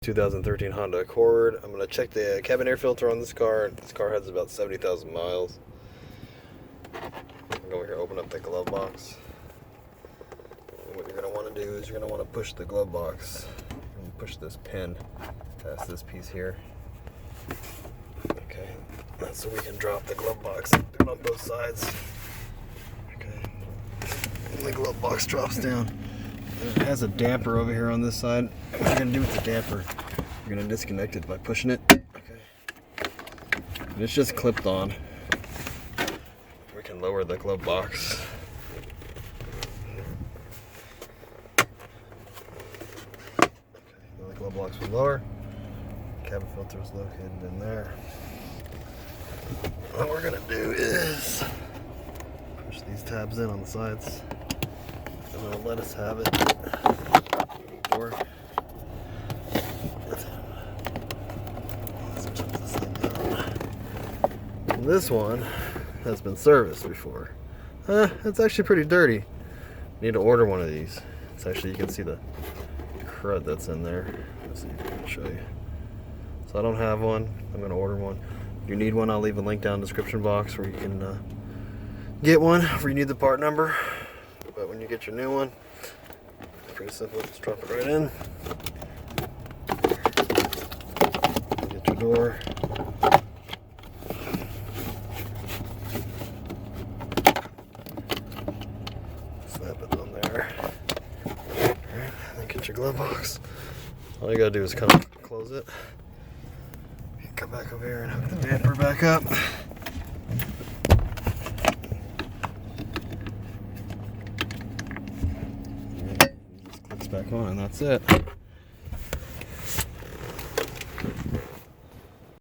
2013 Honda Accord. I'm going to check the cabin air filter on this car. This car has about 70,000 miles. Go over here, open up the glove box. And what you're going to want to do is you're going to want to push the glove box and push this pin past this piece here. Okay, that's so we can drop the glove box on both sides. Okay, and the glove box drops down. It has a damper over here on this side. What you're going to do with the damper, you're going to disconnect it by pushing it. Okay. And it's just clipped on. We can lower the glove box. Okay, the glove box was lower. Cabin filter is located in there. What we're going to do is push these tabs in on the sides. And it'll let us have it. Or let's check this thing out. This one has been serviced before. It's actually pretty dirty. You need to order one of these. It's actually, you can see the crud that's in there. Let's see if I can show you. So I don't have one. I'm going to order one. If you need one, I'll leave a link down in the description box where you can get one if you need the part number. But when you get your new one, it's pretty simple. Just drop it right in. Get your door. Snap it on there. Alright, then get your glove box. All you gotta do is come close it. Come back over here and hook the damper back up. Back on, and that's it.